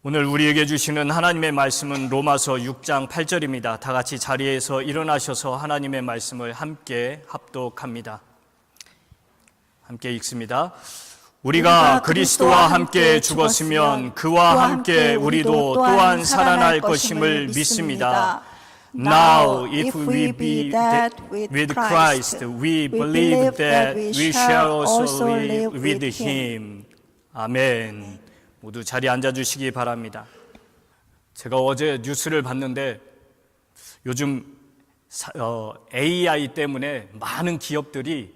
오늘 우리에게 주시는 하나님의 말씀은 로마서 6장 8절입니다. 다 같이 자리에서 일어나셔서 하나님의 말씀을 함께 합독합니다. 함께 읽습니다. 우리가 그리스도와 함께 죽었으면 그와 함께 우리도 또한 살아날 것임을 믿습니다. Now, if we be dead with Christ, we believe that we shall also live with Him. 아멘. 모두 자리에 앉아주시기 바랍니다. 제가 어제 뉴스를 봤는데 요즘 AI 때문에 많은 기업들이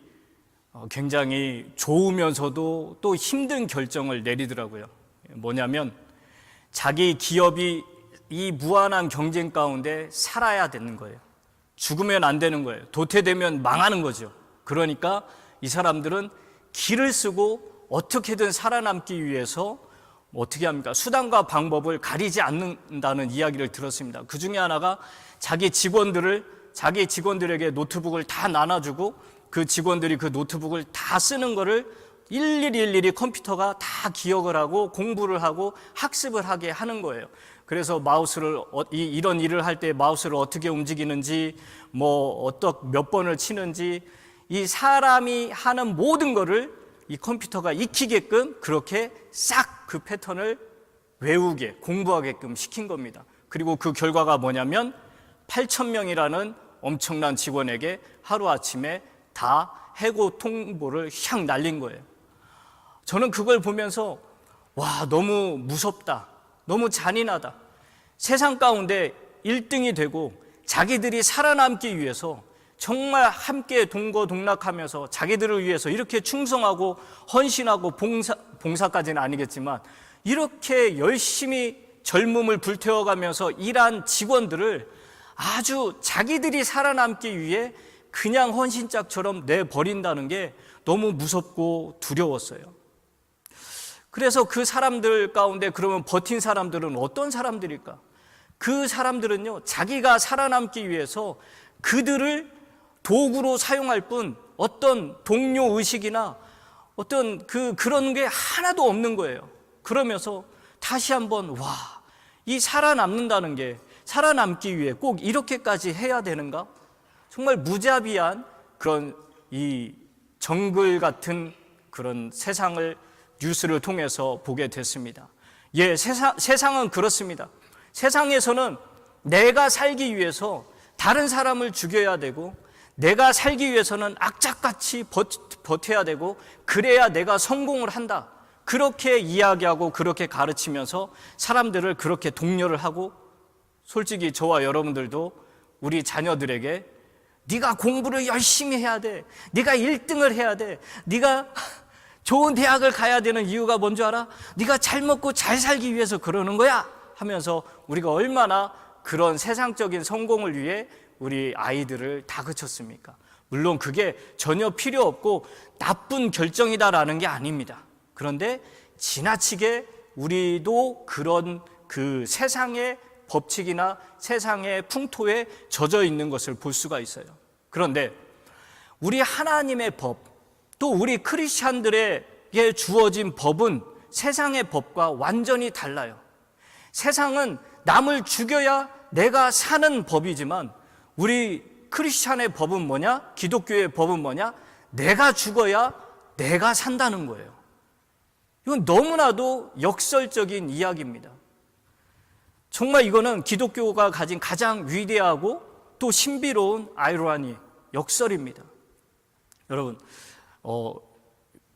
굉장히 좋으면서도 또 힘든 결정을 내리더라고요. 뭐냐면 자기 기업이 이 무한한 경쟁 가운데 살아야 되는 거예요. 죽으면 안 되는 거예요. 도태되면 망하는 거죠. 그러니까 이 사람들은 기를 쓰고 어떻게든 살아남기 위해서 어떻게 합니까? 수단과 방법을 가리지 않는다는 이야기를 들었습니다. 그 중에 하나가 자기 직원들에게 노트북을 다 나눠주고 그 직원들이 그 노트북을 다 쓰는 거를 일일이 컴퓨터가 다 기억을 하고 공부를 하고 학습을 하게 하는 거예요. 그래서 마우스를 이런 일을 할 때 마우스를 어떻게 움직이는지 몇 번을 치는지 이 사람이 하는 모든 거를 이 컴퓨터가 익히게끔 그렇게 싹 그 패턴을 외우게 공부하게끔 시킨 겁니다. 그리고 그 결과가 뭐냐면 8,000명이라는 엄청난 직원에게 하루아침에 다 해고 통보를 샥 날린 거예요. 저는 그걸 보면서 와, 너무 무섭다, 너무 잔인하다. 세상 가운데 1등이 되고 자기들이 살아남기 위해서 정말 함께 동거동락하면서 자기들을 위해서 이렇게 충성하고 헌신하고 봉사까지는 아니겠지만 이렇게 열심히 젊음을 불태워가면서 일한 직원들을 아주 자기들이 살아남기 위해 그냥 헌신짝처럼 내버린다는 게 너무 무섭고 두려웠어요. 그래서 그 사람들 가운데 그러면 버틴 사람들은 어떤 사람들일까? 그 사람들은요, 자기가 살아남기 위해서 그들을 도구로 사용할 뿐 어떤 동료 의식이나 어떤 그런 게 하나도 없는 거예요. 그러면서 다시 한번 이 살아남는다는 게 살아남기 위해 꼭 이렇게까지 해야 되는가? 정말 무자비한 그런 이 정글 같은 그런 세상을 뉴스를 통해서 보게 됐습니다. 세상은 그렇습니다. 세상에서는 내가 살기 위해서 다른 사람을 죽여야 되고 내가 살기 위해서는 악착같이 버텨야 되고 그래야 내가 성공을 한다. 그렇게 이야기하고 그렇게 가르치면서 사람들을 그렇게 독려를 하고 솔직히 저와 여러분들도 우리 자녀들에게 네가 공부를 열심히 해야 돼. 네가 1등을 해야 돼. 네가 좋은 대학을 가야 되는 이유가 뭔지 알아? 네가 잘 먹고 잘 살기 위해서 그러는 거야 하면서 우리가 얼마나 그런 세상적인 성공을 위해 우리 아이들을 다그쳤습니까? 물론 그게 전혀 필요 없고 나쁜 결정이다라는 게 아닙니다. 그런데 지나치게 우리도 그런 그 세상의 법칙이나 세상의 풍토에 젖어 있는 것을 볼 수가 있어요. 그런데 우리 하나님의 법, 또 우리 크리스찬들에게 주어진 법은 세상의 법과 완전히 달라요. 세상은 남을 죽여야 내가 사는 법이지만 우리 크리스찬의 법은 뭐냐? 기독교의 법은 뭐냐? 내가 죽어야 내가 산다는 거예요. 이건 너무나도 역설적인 이야기입니다. 정말 이거는 기독교가 가진 가장 위대하고 또 신비로운 아이러니, 역설입니다. 여러분,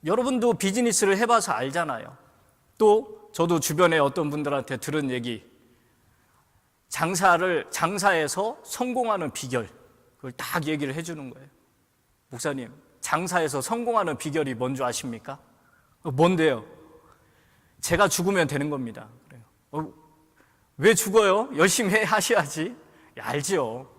여러분도 비즈니스를 해봐서 알잖아요. 또 저도 주변에 어떤 분들한테 들은 얘기, 장사에서 성공하는 비결, 그걸 딱 얘기를 해주는 거예요. 목사님, 장사에서 성공하는 비결이 뭔지 아십니까? 뭔데요? 제가 죽으면 되는 겁니다. 그래요. 왜 죽어요? 열심히 하셔야지. 알지요.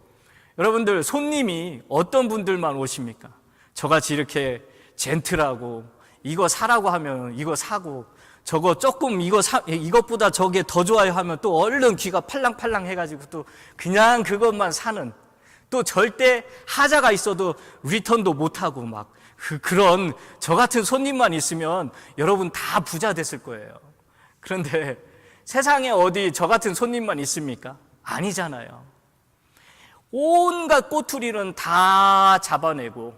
여러분들, 손님이 어떤 분들만 오십니까? 저같이 이렇게 젠틀하고 이거 사라고 하면 이거 사고 저거 조금 이것보다 저게 더 좋아요 하면 또 얼른 귀가 팔랑팔랑 해가지고 또 그냥 그것만 사는, 또 절대 하자가 있어도 리턴도 못하고 막 그런 저 같은 손님만 있으면 여러분 다 부자 됐을 거예요. 그런데 세상에 어디 저 같은 손님만 있습니까? 아니잖아요. 온갖 꼬투리는 다 잡아내고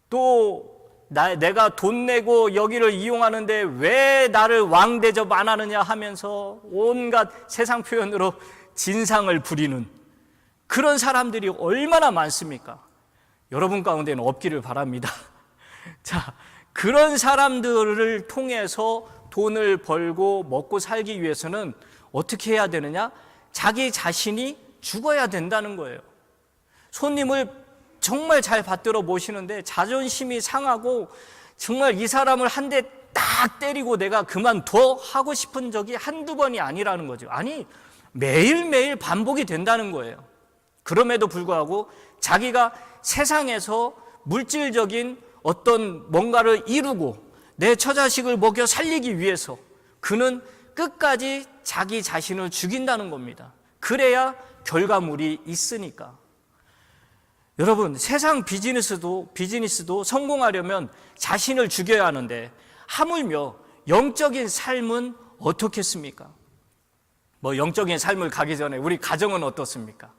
또 내가 돈 내고 여기를 이용하는데 왜 나를 왕 대접 안 하느냐 하면서 온갖 세상 표현으로 진상을 부리는 그런 사람들이 얼마나 많습니까? 여러분 가운데는 없기를 바랍니다. 자, 그런 사람들을 통해서 돈을 벌고 먹고 살기 위해서는 어떻게 해야 되느냐? 자기 자신이 죽어야 된다는 거예요. 손님을 정말 잘 받들어 모시는데 자존심이 상하고 정말 이 사람을 한 대 딱 때리고 내가 그만둬 하고 싶은 적이 한두 번이 아니라는 거죠. 아니, 매일매일 반복이 된다는 거예요. 그럼에도 불구하고 자기가 세상에서 물질적인 어떤 뭔가를 이루고 내 처자식을 먹여 살리기 위해서 그는 끝까지 자기 자신을 죽인다는 겁니다. 그래야 결과물이 있으니까. 여러분, 세상 비즈니스도 성공하려면 자신을 죽여야 하는데 하물며 영적인 삶은 어떻겠습니까? 영적인 삶을 가기 전에 우리 가정은 어떻습니까?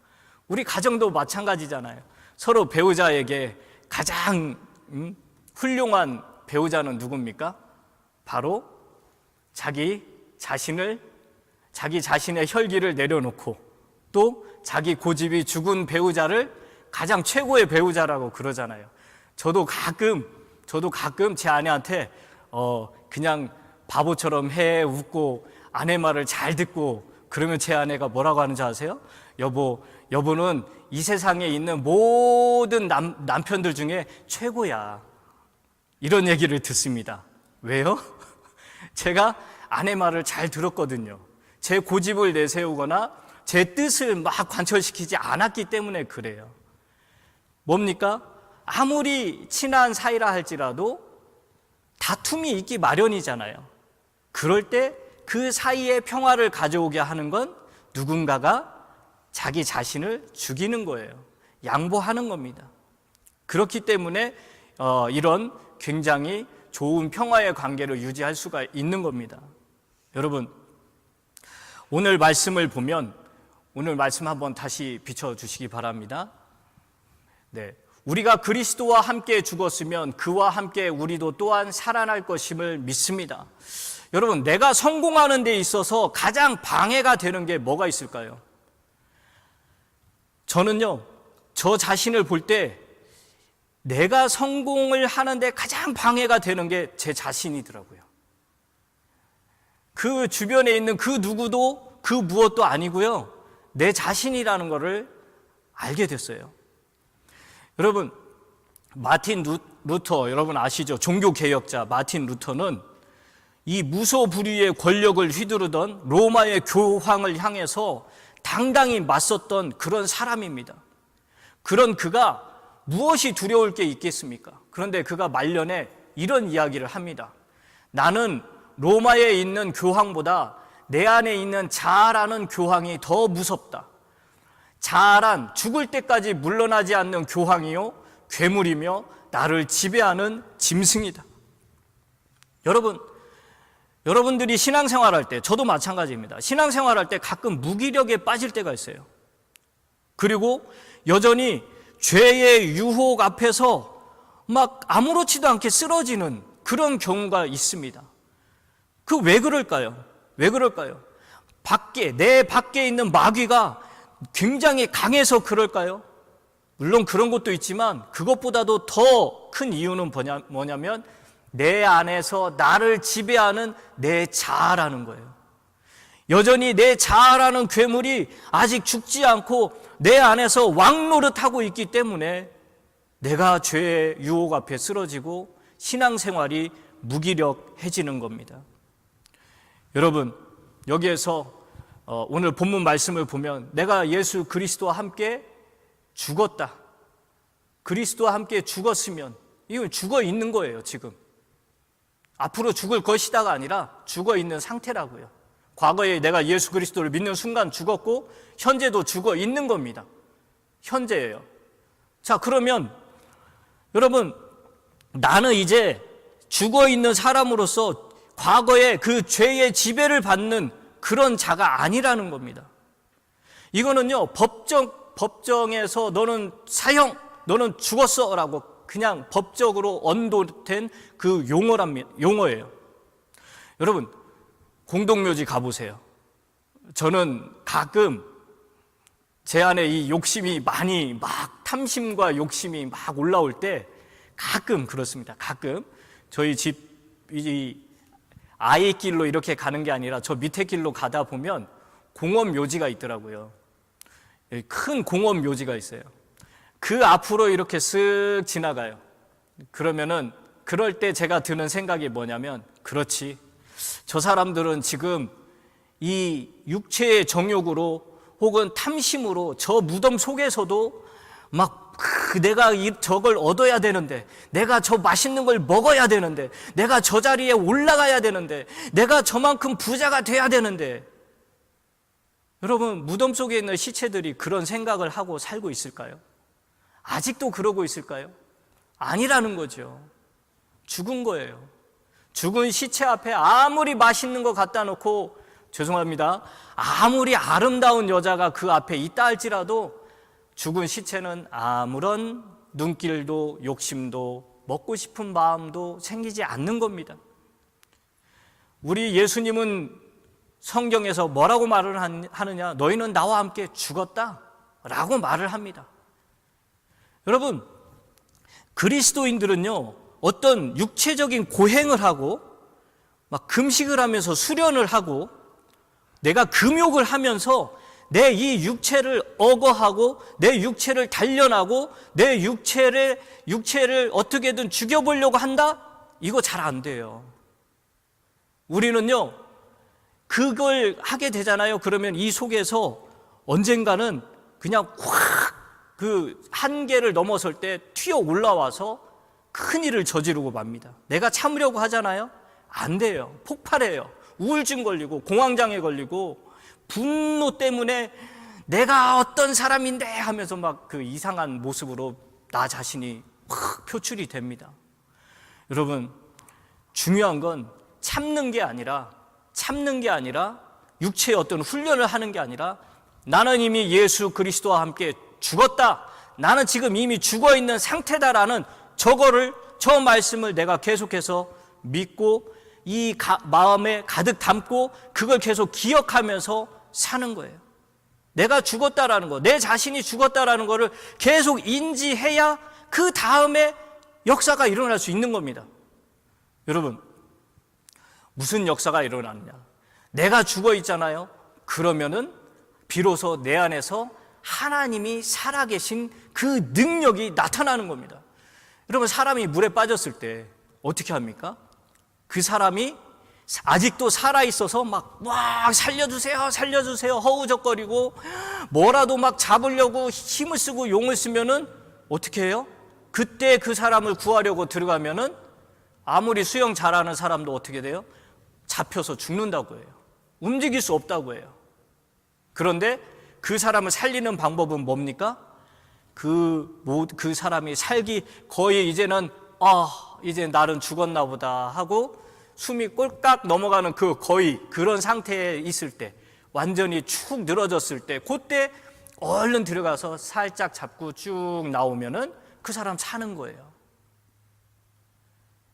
우리 가정도 마찬가지잖아요. 서로 배우자에게 가장 훌륭한 배우자는 누굽니까? 바로 자기 자신의 혈기를 내려놓고 또 자기 고집이 죽은 배우자를 가장 최고의 배우자라고 그러잖아요. 저도 가끔 제 아내한테 그냥 바보처럼 웃고 아내 말을 잘 듣고 그러면 제 아내가 뭐라고 하는지 아세요? 여보는 이 세상에 있는 모든 남편들 중에 최고야. 이런 얘기를 듣습니다. 왜요? 제가 아내 말을 잘 들었거든요. 제 고집을 내세우거나 제 뜻을 막 관철시키지 않았기 때문에 그래요. 뭡니까? 아무리 친한 사이라 할지라도 다툼이 있기 마련이잖아요. 그럴 때 그 사이에 평화를 가져오게 하는 건 누군가가 자기 자신을 죽이는 거예요. 양보하는 겁니다. 그렇기 때문에 이런 굉장히 좋은 평화의 관계를 유지할 수가 있는 겁니다. 여러분, 오늘 말씀을 보면 오늘 말씀 한번 다시 비춰주시기 바랍니다. 네, 우리가 그리스도와 함께 죽었으면 그와 함께 우리도 또한 살아날 것임을 믿습니다. 여러분, 내가 성공하는 데 있어서 가장 방해가 되는 게 뭐가 있을까요? 저는요, 저 자신을 볼 때 내가 성공을 하는데 가장 방해가 되는 게 제 자신이더라고요. 그 주변에 있는 그 누구도 그 무엇도 아니고요, 내 자신이라는 것을 알게 됐어요. 여러분, 마틴 루터 여러분 아시죠? 종교개혁자 마틴 루터는 이 무소불위의 권력을 휘두르던 로마의 교황을 향해서 당당히 맞섰던 그런 사람입니다. 그런 그가 무엇이 두려울 게 있겠습니까? 그런데 그가 말년에 이런 이야기를 합니다. 나는 로마에 있는 교황보다 내 안에 있는 자아라는 교황이 더 무섭다. 자아란 죽을 때까지 물러나지 않는 교황이요, 괴물이며 나를 지배하는 짐승이다. 여러분들이 신앙생활할 때, 저도 마찬가지입니다. 신앙생활할 때 가끔 무기력에 빠질 때가 있어요. 그리고 여전히 죄의 유혹 앞에서 막 아무렇지도 않게 쓰러지는 그런 경우가 있습니다. 그 왜 그럴까요? 내 밖에 있는 마귀가 굉장히 강해서 그럴까요? 물론 그런 것도 있지만 그것보다도 더 큰 이유는 뭐냐면 내 안에서 나를 지배하는 내 자아라는 거예요. 여전히 내 자아라는 괴물이 아직 죽지 않고 내 안에서 왕노릇하고 있기 때문에 내가 죄의 유혹 앞에 쓰러지고 신앙생활이 무기력해지는 겁니다. 여러분, 여기에서 오늘 본문 말씀을 보면 내가 예수 그리스도와 함께 죽었다. 그리스도와 함께 죽었으면 이건 죽어 있는 거예요, 지금. 앞으로 죽을 것이다가 아니라 죽어 있는 상태라고요. 과거에 내가 예수 그리스도를 믿는 순간 죽었고 현재도 죽어 있는 겁니다. 현재예요. 자, 그러면 여러분, 나는 이제 죽어 있는 사람으로서 과거에 그 죄의 지배를 받는 그런 자가 아니라는 겁니다. 이거는요, 법정에서 너는 사형, 너는 죽었어 라고 그냥 법적으로 언도된 그 용어예요. 여러분, 공동묘지 가보세요. 저는 가끔 제 안에 이 욕심이 많이 막 탐심과 욕심이 막 올라올 때 가끔 그렇습니다. 가끔 저희 집 이 아이 길로 이렇게 가는 게 아니라 저 밑에 길로 가다 보면 공원 묘지가 있더라고요. 큰 공원 묘지가 있어요. 그 앞으로 이렇게 쓱 지나가요. 그러면은 그럴 때 제가 드는 생각이 뭐냐면, 그렇지, 저 사람들은 지금 이 육체의 정욕으로 혹은 탐심으로 저 무덤 속에서도 막 내가 저걸 얻어야 되는데, 내가 저 맛있는 걸 먹어야 되는데, 내가 저 자리에 올라가야 되는데, 내가 저만큼 부자가 돼야 되는데, 여러분, 무덤 속에 있는 시체들이 그런 생각을 하고 살고 있을까요? 아직도 그러고 있을까요? 아니라는 거죠. 죽은 거예요. 죽은 시체 앞에 아무리 맛있는 거 갖다 놓고, 죄송합니다, 아무리 아름다운 여자가 그 앞에 있다 할지라도 죽은 시체는 아무런 눈길도 욕심도 먹고 싶은 마음도 생기지 않는 겁니다. 우리 예수님은 성경에서 뭐라고 말을 하느냐? 너희는 나와 함께 죽었다 라고 말을 합니다. 여러분, 그리스도인들은요, 어떤 육체적인 고행을 하고 막 금식을 하면서 수련을 하고 내가 금욕을 하면서 내 이 육체를 억어하고 내 육체를 단련하고 내 육체를 어떻게든 죽여보려고 한다? 이거 잘 안 돼요. 우리는요, 그걸 하게 되잖아요. 그러면 이 속에서 언젠가는 그냥 확 그 한계를 넘어설 때 튀어 올라와서 큰일을 저지르고 맙니다. 내가 참으려고 하잖아요. 안 돼요. 폭발해요. 우울증 걸리고 공황장애 걸리고 분노 때문에 내가 어떤 사람인데 하면서 막 그 이상한 모습으로 나 자신이 확 표출이 됩니다. 여러분, 중요한 건 참는 게 아니라 육체의 어떤 훈련을 하는 게 아니라 나는 이미 예수 그리스도와 함께 죽었다, 나는 지금 이미 죽어 있는 상태다라는 저 말씀을 내가 계속해서 믿고 이 마음에 가득 담고 그걸 계속 기억하면서 사는 거예요. 내가 죽었다라는 거, 내 자신이 죽었다라는 거를 계속 인지해야 그 다음에 역사가 일어날 수 있는 겁니다. 여러분, 무슨 역사가 일어나느냐? 내가 죽어 있잖아요. 그러면은 비로소 내 안에서 하나님이 살아계신 그 능력이 나타나는 겁니다. 여러분, 사람이 물에 빠졌을 때 어떻게 합니까? 그 사람이 아직도 살아있어서 막 살려주세요, 살려주세요 허우적거리고 뭐라도 막 잡으려고 힘을 쓰고 용을 쓰면은 어떻게 해요? 그때 그 사람을 구하려고 들어가면은 아무리 수영 잘하는 사람도 어떻게 돼요? 잡혀서 죽는다고 해요. 움직일 수 없다고 해요. 그런데 그 사람을 살리는 방법은 뭡니까? 그 사람이 살기 거의 이제는 이제 나는 죽었나 보다 하고 숨이 꼴깍 넘어가는 거의 그런 상태에 있을 때, 완전히 축 늘어졌을 때, 그때 얼른 들어가서 살짝 잡고 쭉 나오면은 그 사람 사는 거예요.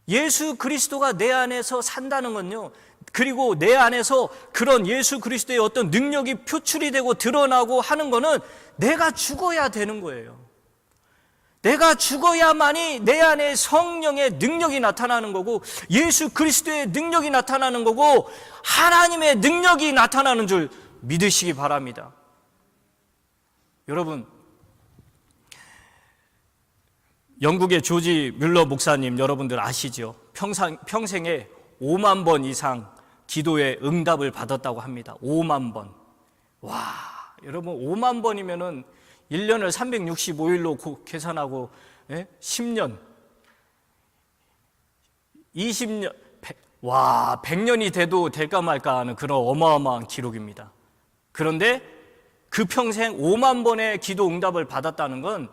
예수 그리스도가 내 안에서 산다는 건요, 그리고 내 안에서 그런 예수 그리스도의 어떤 능력이 표출이 되고 드러나고 하는 거는 내가 죽어야 되는 거예요. 내가 죽어야만이 내 안에 성령의 능력이 나타나는 거고, 예수 그리스도의 능력이 나타나는 거고, 하나님의 능력이 나타나는 줄 믿으시기 바랍니다. 여러분, 영국의 조지 뮬러 목사님 여러분들 아시죠? 평생에 5만 번 이상 기도의 응답을 받았다고 합니다. 5만 번. 와, 여러분 5만 번이면은 1년을 365일로 계산하고 10년, 20년, 100년이 돼도 될까 말까 하는 그런 어마어마한 기록입니다. 그런데 그 평생 5만 번의 기도 응답을 받았다는 건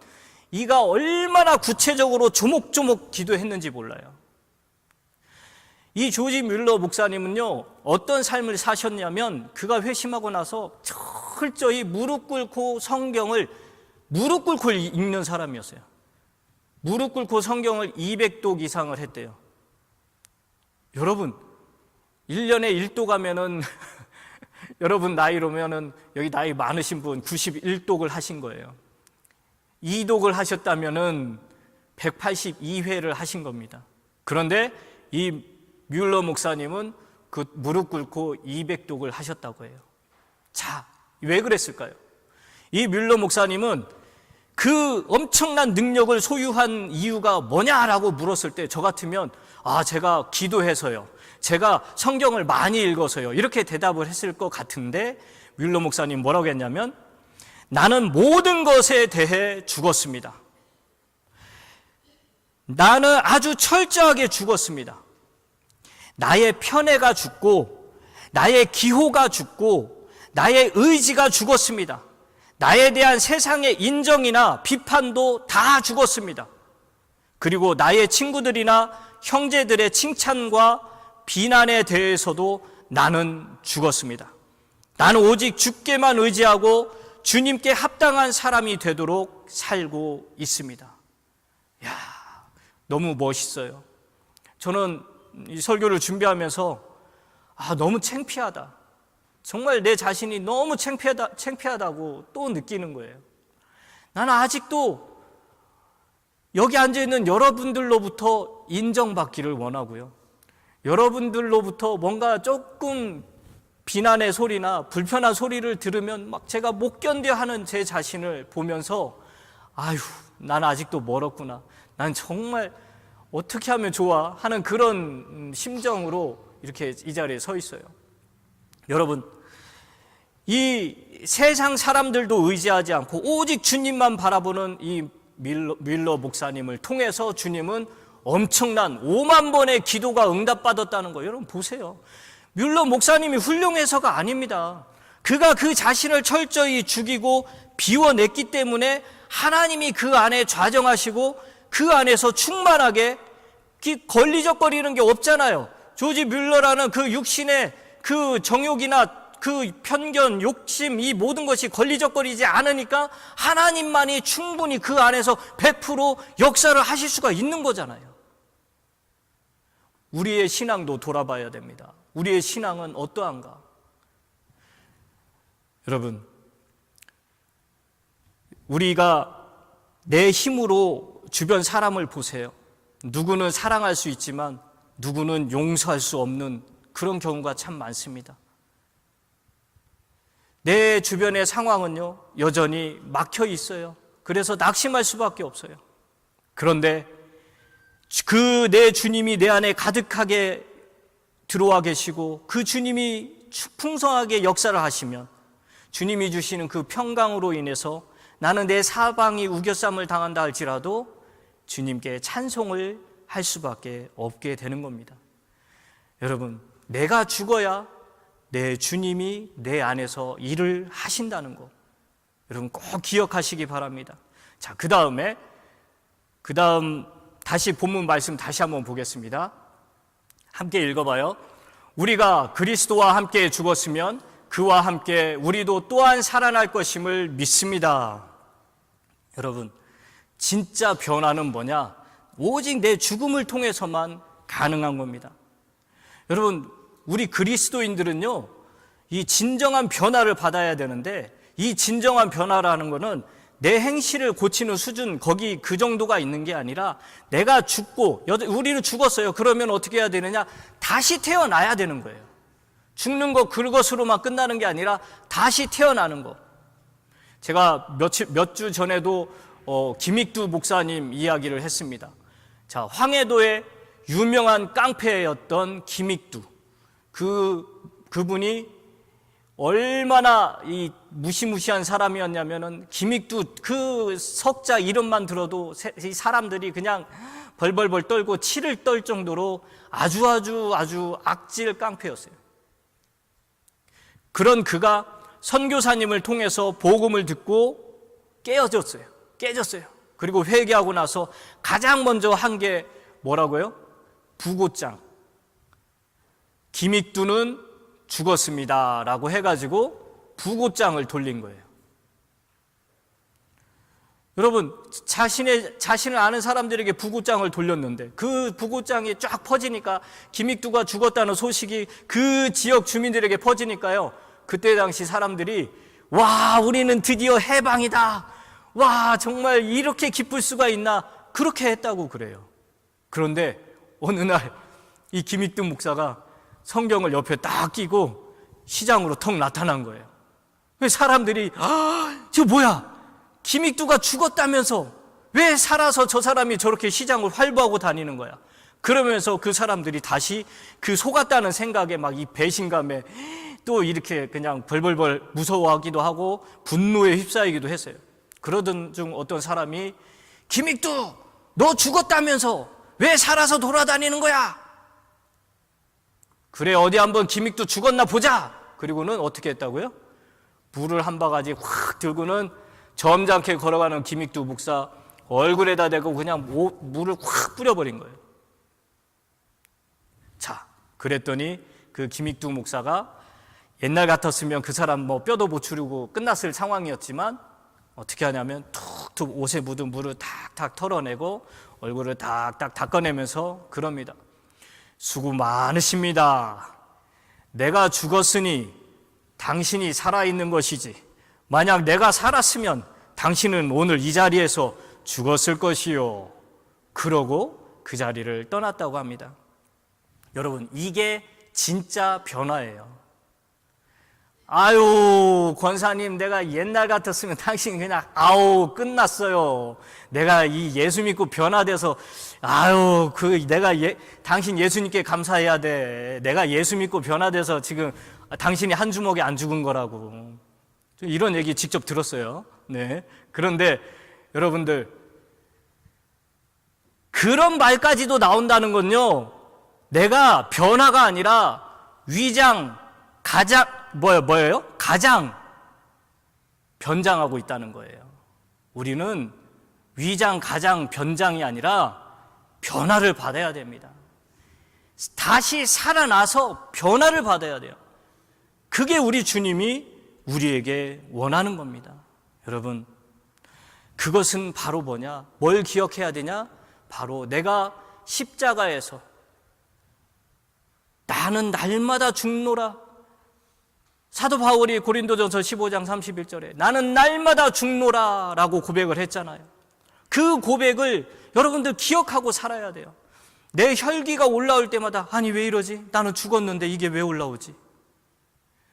이가 얼마나 구체적으로 조목조목 기도했는지 몰라요. 이 조지 뮬러 목사님은요, 어떤 삶을 사셨냐면 그가 회심하고 나서 철저히 무릎 꿇고 성경을 무릎 꿇고 읽는 사람이었어요. 무릎 꿇고 성경을 200독 이상을 했대요. 여러분, 1년에 1독 하면은 여러분 나이로면은 여기 나이 많으신 분 91독을 하신 거예요. 2독을 하셨다면은 182회를 하신 겁니다. 그런데 이 뮬러 목사님은 그 무릎 꿇고 200독을 하셨다고 해요. 자, 왜 그랬을까요? 이 뮬러 목사님은 그 엄청난 능력을 소유한 이유가 뭐냐라고 물었을 때 저 같으면 제가 기도해서요, 제가 성경을 많이 읽어서요, 이렇게 대답을 했을 것 같은데 뮬러 목사님 뭐라고 했냐면, 나는 모든 것에 대해 죽었습니다. 나는 아주 철저하게 죽었습니다. 나의 편애가 죽고, 나의 기호가 죽고, 나의 의지가 죽었습니다. 나에 대한 세상의 인정이나 비판도 다 죽었습니다. 그리고 나의 친구들이나 형제들의 칭찬과 비난에 대해서도 나는 죽었습니다. 나는 오직 주께만 의지하고 주님께 합당한 사람이 되도록 살고 있습니다. 이야, 너무 멋있어요. 저는 이 설교를 준비하면서 너무 창피하다, 정말 내 자신이 너무 창피하다고 또 느끼는 거예요. 나는 아직도 여기 앉아있는 여러분들로부터 인정받기를 원하고요, 여러분들로부터 뭔가 조금 비난의 소리나 불편한 소리를 들으면 막 제가 못 견뎌 하는 제 자신을 보면서 난 아직도 멀었구나, 난 정말 어떻게 하면 좋아 하는 그런 심정으로 이렇게 이 자리에 서 있어요. 여러분, 이 세상 사람들도 의지하지 않고 오직 주님만 바라보는 이 뮬러 목사님을 통해서 주님은 엄청난 5만 번의 기도가 응답받았다는 거예요. 여러분 보세요. 뮬러 목사님이 훌륭해서가 아닙니다. 그가 그 자신을 철저히 죽이고 비워냈기 때문에 하나님이 그 안에 좌정하시고 그 안에서 충만하게 걸리적거리는 게 없잖아요. 조지 뮬러라는 그 육신의 그 정욕이나 그 편견, 욕심, 이 모든 것이 걸리적거리지 않으니까 하나님만이 충분히 그 안에서 100% 역사를 하실 수가 있는 거잖아요. 우리의 신앙도 돌아봐야 됩니다. 우리의 신앙은 어떠한가? 여러분, 우리가 내 힘으로 주변 사람을 보세요. 누구는 사랑할 수 있지만 누구는 용서할 수 없는 그런 경우가 참 많습니다. 내 주변의 상황은요, 여전히 막혀 있어요. 그래서 낙심할 수밖에 없어요. 그런데 그 내 주님이 내 안에 가득하게 들어와 계시고 그 주님이 풍성하게 역사를 하시면 주님이 주시는 그 평강으로 인해서 나는 내 사방이 우겨쌈을 당한다 할지라도 주님께 찬송을 할 수밖에 없게 되는 겁니다. 여러분, 내가 죽어야 내 주님이 내 안에서 일을 하신다는 거, 여러분 꼭 기억하시기 바랍니다. 자, 그 다음 다시 본문 말씀 다시 한번 보겠습니다. 함께 읽어봐요. 우리가 그리스도와 함께 죽었으면 그와 함께 우리도 또한 살아날 것임을 믿습니다. 여러분, 진짜 변화는 뭐냐? 오직 내 죽음을 통해서만 가능한 겁니다. 여러분, 우리 그리스도인들은요, 이 진정한 변화를 받아야 되는데, 이 진정한 변화라는 거는 내 행실을 고치는 수준, 거기 그 정도가 있는 게 아니라 내가 죽고, 우리는 죽었어요. 그러면 어떻게 해야 되느냐? 다시 태어나야 되는 거예요. 죽는 거 그것으로만 끝나는 게 아니라 다시 태어나는 거. 제가 몇 주 전에도 김익두 목사님 이야기를 했습니다. 자, 황해도의 유명한 깡패였던 김익두. 그분이 얼마나 이 무시무시한 사람이었냐면은 김익두 그 석자 이름만 들어도 이 사람들이 그냥 벌벌벌 떨고 치를 떨 정도로 아주 악질 깡패였어요. 그런 그가 선교사님을 통해서 복음을 듣고 깨졌어요. 그리고 회개하고 나서 가장 먼저 한 게 뭐라고요? 부고장. 김익두는 죽었습니다 라고 해가지고 부고장을 돌린 거예요. 여러분, 자신을 아는 사람들에게 부고장을 돌렸는데 그 부고장이 쫙 퍼지니까 김익두가 죽었다는 소식이 그 지역 주민들에게 퍼지니까요, 그때 당시 사람들이 와, 우리는 드디어 해방이다, 와, 정말 이렇게 기쁠 수가 있나, 그렇게 했다고 그래요. 그런데 어느 날 이 김익두 목사가 성경을 옆에 딱 끼고 시장으로 턱 나타난 거예요. 사람들이 저 뭐야, 김익두가 죽었다면서 왜 살아서 저 사람이 저렇게 시장을 활보하고 다니는 거야. 그러면서 그 사람들이 다시 그 속았다는 생각에 막 이 배신감에 또 이렇게 그냥 벌벌벌 무서워하기도 하고 분노에 휩싸이기도 했어요. 그러던 중 어떤 사람이 김익두, 너 죽었다면서 왜 살아서 돌아다니는 거야? 그래, 어디 한번 김익두 죽었나 보자. 그리고는 어떻게 했다고요? 물을 한 바가지 확 들고는 점잖게 걸어가는 김익두 목사 얼굴에다 대고 그냥 물을 확 뿌려버린 거예요. 자, 그랬더니 그 김익두 목사가 옛날 같았으면 그 사람 뭐 뼈도 못 추리고 끝났을 상황이었지만 어떻게 하냐면 툭툭 옷에 묻은 물을 탁탁 털어내고 얼굴을 탁탁 닦아내면서 그럽니다. 수고 많으십니다. 내가 죽었으니 당신이 살아있는 것이지, 만약 내가 살았으면 당신은 오늘 이 자리에서 죽었을 것이요. 그러고 그 자리를 떠났다고 합니다. 여러분, 이게 진짜 변화예요. 아유, 권사님, 내가 옛날 같았으면 당신 그냥 끝났어요. 내가 이 예수 믿고 변화돼서 당신 예수님께 감사해야 돼. 내가 예수 믿고 변화돼서 지금 당신이 한 주먹에 안 죽은 거라고. 이런 얘기 직접 들었어요. 네. 그런데 여러분들, 그런 말까지도 나온다는 건요, 내가 변화가 아니라 가장 변장하고 있다는 거예요. 우리는 위장, 가장, 변장이 아니라 변화를 받아야 됩니다. 다시 살아나서 변화를 받아야 돼요. 그게 우리 주님이 우리에게 원하는 겁니다. 여러분, 그것은 바로 뭐냐? 뭘 기억해야 되냐? 바로 내가 십자가에서 나는 날마다 죽노라. 사도 바울이 고린도전서 15장 31절에 나는 날마다 죽노라 라고 고백을 했잖아요. 그 고백을 여러분들 기억하고 살아야 돼요. 내 혈기가 올라올 때마다 아니 왜 이러지? 나는 죽었는데 이게 왜 올라오지?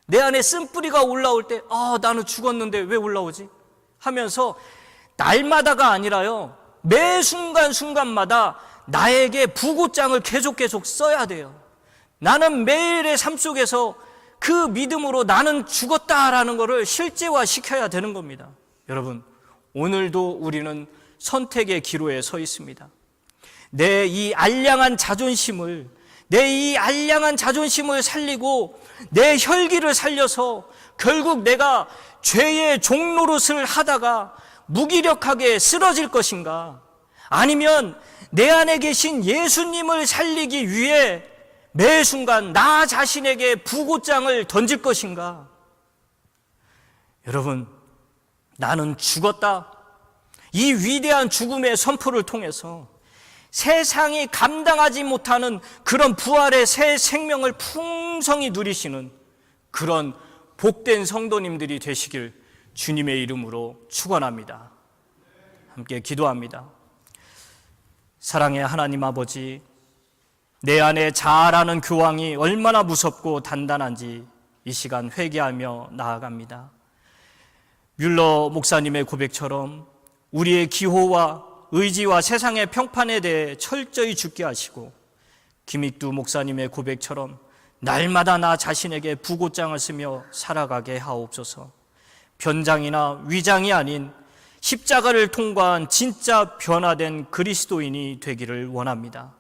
내 안에 쓴뿌리가 올라올 때 나는 죽었는데 왜 올라오지? 하면서 날마다가 아니라요, 매 순간순간마다 나에게 부고장을 계속 써야 돼요. 나는 매일의 삶 속에서 그 믿음으로 나는 죽었다라는 것을 실제화시켜야 되는 겁니다. 여러분, 오늘도 우리는 선택의 기로에 서 있습니다. 내 이 알량한 자존심을 살리고 내 혈기를 살려서 결국 내가 죄의 종노릇을 하다가 무기력하게 쓰러질 것인가, 아니면 내 안에 계신 예수님을 살리기 위해 매 순간 나 자신에게 부고장을 던질 것인가? 여러분, 나는 죽었다. 이 위대한 죽음의 선포를 통해서 세상이 감당하지 못하는 그런 부활의 새 생명을 풍성히 누리시는 그런 복된 성도님들이 되시길 주님의 이름으로 축원합니다. 함께 기도합니다. 사랑의 하나님 아버지, 내 안에 자아라는 교황이 얼마나 무섭고 단단한지 이 시간 회개하며 나아갑니다. 뮬러 목사님의 고백처럼 우리의 기호와 의지와 세상의 평판에 대해 철저히 죽게 하시고, 김익두 목사님의 고백처럼 날마다 나 자신에게 부고장을 쓰며 살아가게 하옵소서. 변장이나 위장이 아닌 십자가를 통과한 진짜 변화된 그리스도인이 되기를 원합니다.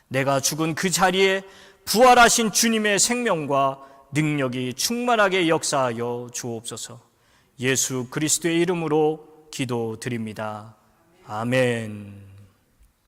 내가 죽은 그 자리에 부활하신 주님의 생명과 능력이 충만하게 역사하여 주옵소서. 예수 그리스도의 이름으로 기도드립니다. 아멘.